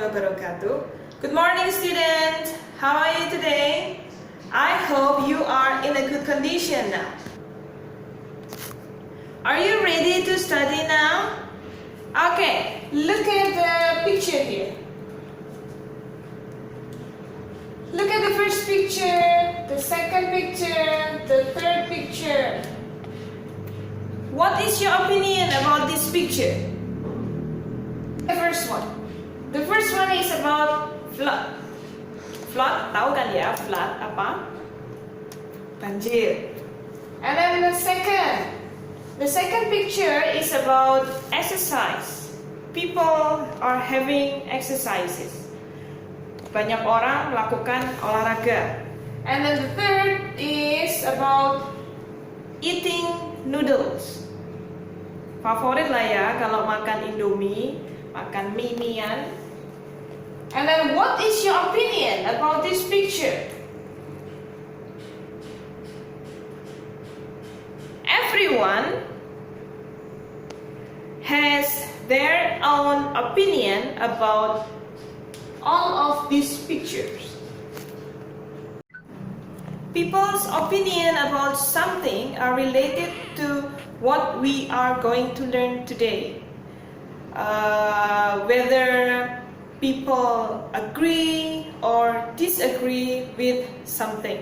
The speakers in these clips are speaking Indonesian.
wabarakatuh. Good morning, students. How are you today? I hope you are in a good condition now. Are you ready to study now? Okay, look at the picture here. Look at the first picture, the second picture, the third picture. What is your opinion about this picture? The first one. The first one is about flood. Flood, tahu kan ya? Flood apa? Banjir. And then the second picture is about exercise. People are having exercises. Banyak orang melakukan olahraga. And then the third is about eating noodles. Favorit lah ya kalau makan Indomie, makan mie-mian. And then what is your opinion about this picture? Everyone has their own opinion about all of these pictures. People's opinion about something are related to what we are going to learn today. Whether people agree or disagree with something.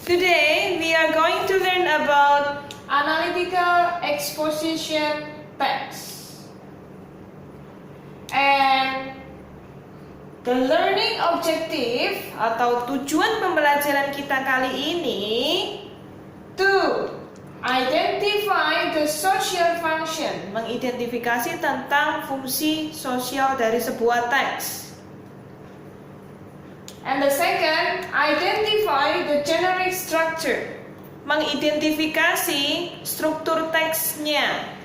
Today we are going to learn about analytical exposition text. And the learning objective atau tujuan pembelajaran kita kali ini to identify the social function, mengidentifikasi tentang fungsi sosial dari sebuah teks. And the second, identify the generic structure, mengidentifikasi struktur teksnya.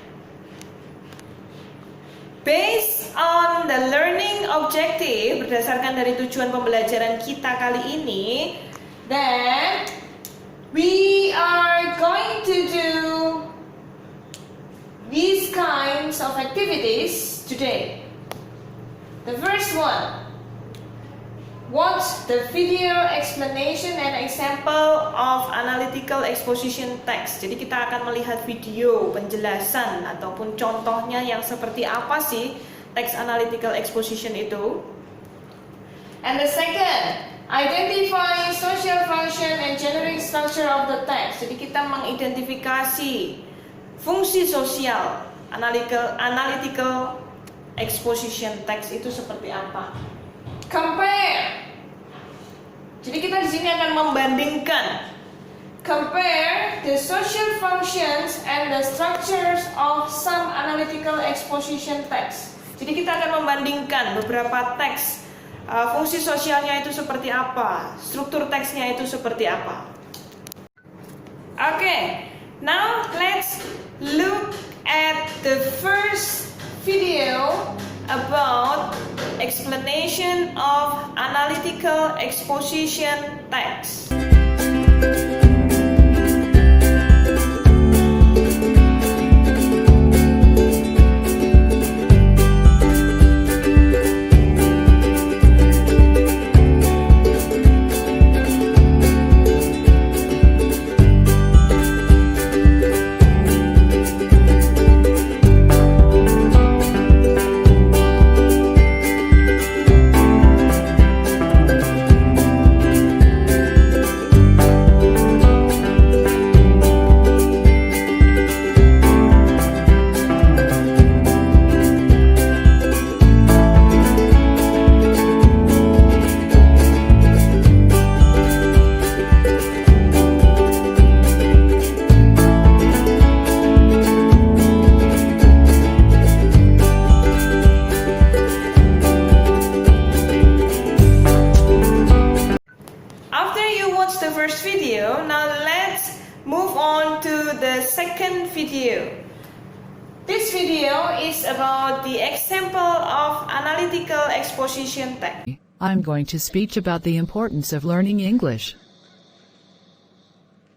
Based on the learning objective, berdasarkan dari tujuan pembelajaran kita kali ini, then we are going to do these kinds of activities today. The first one, watch the video explanation and example of analytical exposition text. Jadi kita akan melihat video penjelasan ataupun contohnya yang seperti apa sih teks analytical exposition itu. And the second, identify social function and generic structure of the text. Jadi kita mengidentifikasi fungsi sosial analytical exposition text itu seperti apa. Compare. Jadi kita di sini akan membandingkan. Compare the social functions and the structures of some analytical exposition text. Jadi kita akan membandingkan beberapa teks. Fungsi sosialnya itu seperti apa, struktur teksnya itu seperti apa. Okay, now let's look at the first video about explanation of analytical exposition text. Second video. This video is about the example of analytical exposition text. I'm going to speak about the importance of learning English.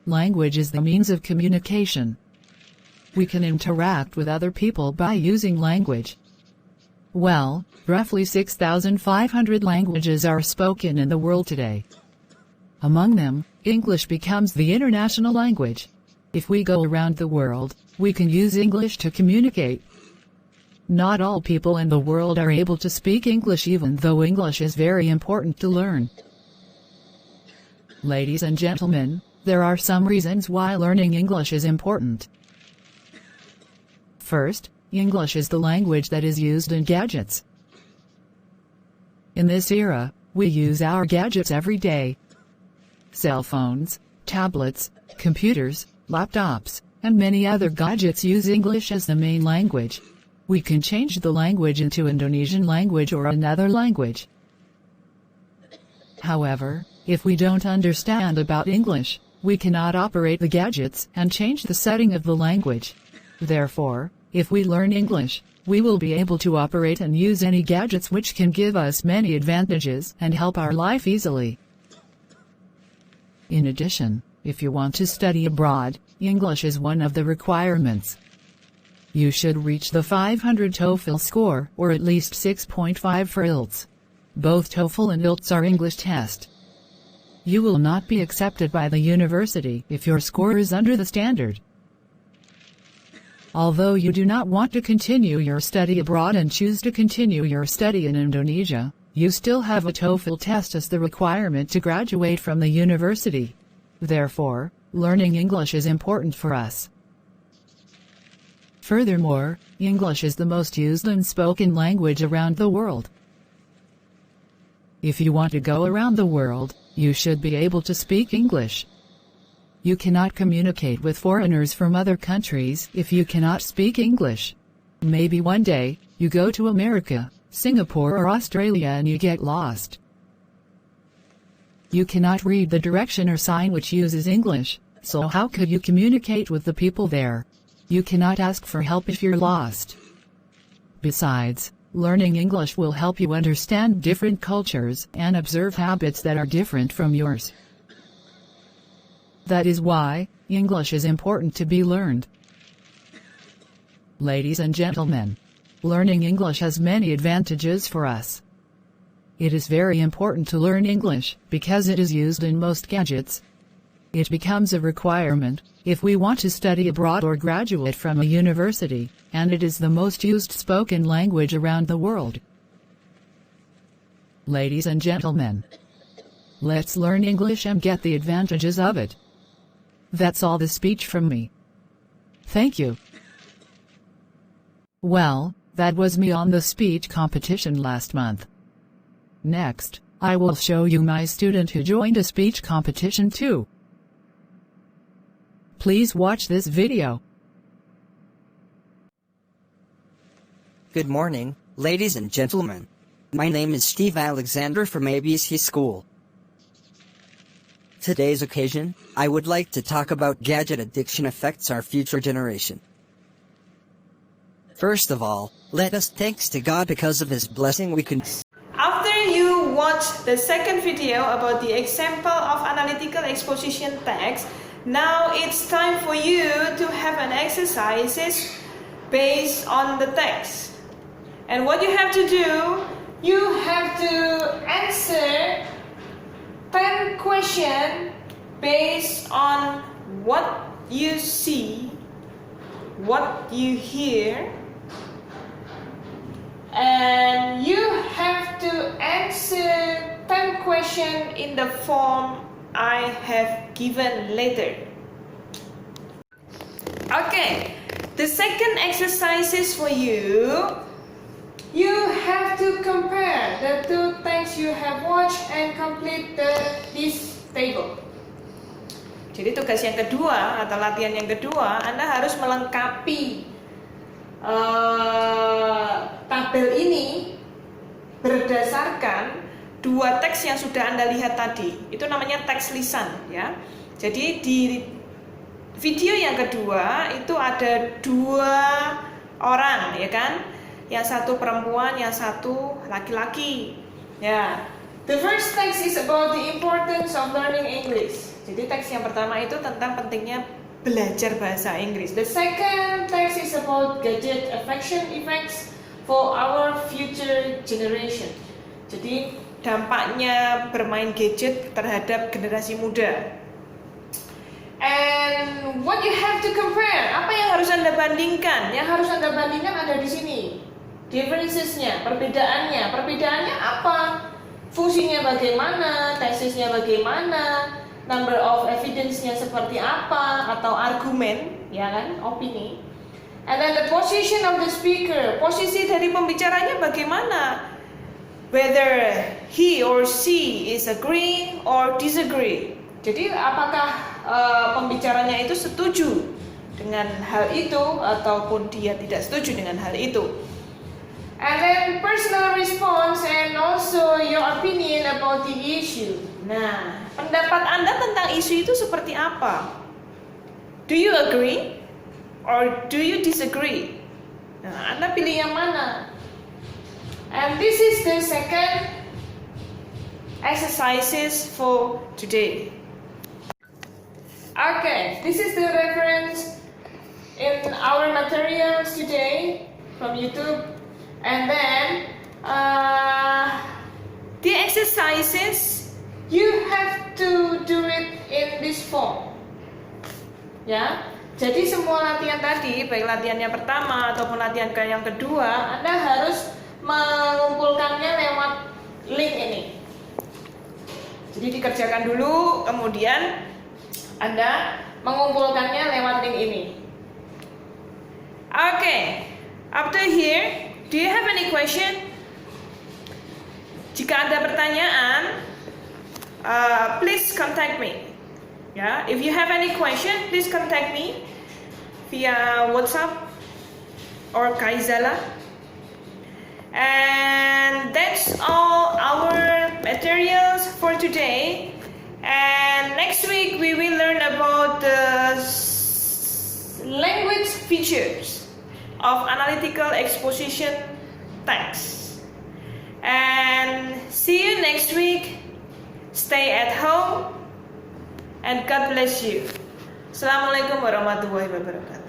Language is the means of communication. We can interact with other people by using language. Well, roughly 6,500 languages are spoken in the world today. Among them, English becomes the international language. If we go around the world, we can use English to communicate. Not all people in the world are able to speak English, even though English is very important to learn. Ladies and gentlemen, there are some reasons why learning English is important. First, English is the language that is used in gadgets. In this era, we use our gadgets every day. Cell phones, tablets, computers, laptops, and many other gadgets use English as the main language. We can change the language into Indonesian language or another language. However, if we don't understand about English, we cannot operate the gadgets and change the setting of the language. Therefore, if we learn English, we will be able to operate and use any gadgets, which can give us many advantages and help our life easily. In addition, if you want to study abroad, English is one of the requirements. You should reach the 500 TOEFL score, or at least 6.5 for IELTS. Both TOEFL and IELTS are English tests. You will not be accepted by the university if your score is under the standard. Although you do not want to continue your study abroad and choose to continue your study in Indonesia, you still have a TOEFL test as the requirement to graduate from the university. Therefore, learning English is important for us. Furthermore, English is the most used and spoken language around the world. If you want to go around the world, you should be able to speak English. You cannot communicate with foreigners from other countries if you cannot speak English. Maybe one day, you go to America, Singapore or Australia and you get lost. You cannot read the direction or sign which uses English, so how could you communicate with the people there? You cannot ask for help if you're lost. Besides, learning English will help you understand different cultures and observe habits that are different from yours. That is why English is important to be learned. Ladies and gentlemen, learning English has many advantages for us. It is very important to learn English because it is used in most gadgets. It becomes a requirement if we want to study abroad or graduate from a university, and it is the most used spoken language around the world. Ladies and gentlemen, let's learn English and get the advantages of it. That's all the speech from me. Thank you. Well, that was me on the speech competition last month. Next, I will show you my student who joined a speech competition too. Please watch this video. Good morning, ladies and gentlemen. My name is Steve Alexander from ABC School. Today's occasion, I would like to talk about gadget addiction affects our future generation. First of all, let us thanks to God because of His blessing we can. After you watch the second video about the example of analytical exposition text, now it's time for you to have an exercises based on the text. And what you have to do, you have to answer 10 questions based on what you see, what you hear, and you have to answer 10 questions in the form I have given later. Okay, the second exercise is for you. You have to compare the two texts you have watched and complete this table. Jadi tugas yang kedua atau latihan yang kedua, Anda harus melengkapi tabel ini berdasarkan dua teks yang sudah Anda lihat tadi. Itu namanya teks lisan, ya. Jadi di video yang kedua itu ada dua orang, ya kan? Yang satu perempuan, yang satu laki-laki. Ya. The first text is about the importance of learning English. Jadi teks yang pertama itu tentang pentingnya belajar bahasa Inggris. The second text is about gadget affection effects for our future generation. Jadi dampaknya bermain gadget terhadap generasi muda. And what you have to compare, apa yang harus Anda bandingkan? Yang harus Anda bandingkan ada di sini. Differencesnya, perbedaannya. Perbedaannya apa? Fungsinya bagaimana, tesisnya bagaimana, number of evidence-nya seperti apa, atau argumen, ya kan, opini. And then the position of the speaker, posisi dari pembicaranya bagaimana? Whether he or she is agree or disagree. Jadi apakah pembicaranya itu setuju dengan hal itu ataupun dia tidak setuju dengan hal itu. And then personal response and also your opinion about the issue. Nah, pendapat Anda tentang isu itu seperti apa? Do you agree or do you disagree? Nah, Anda pilih yang mana? And this is the second exercises for today. Okay, this is the reference in our materials today from YouTube. And then the exercises you have to do it in this form. Ya, jadi semua latihan tadi, baik latihannya pertama ataupun latihan yang kedua, Anda harus mengumpulkannya lewat link ini. Jadi dikerjakan dulu, kemudian Anda mengumpulkannya lewat link ini. Okay, up to here, do you have any question? Jika ada pertanyaan, please contact me. Ya, if you have any question, please contact me via WhatsApp or Kaizala. And that's all our materials for today. And next week we will learn about the language features of analytical exposition text. And see you next week. Stay at home and God bless you. Assalamualaikum warahmatullahi wabarakatuh.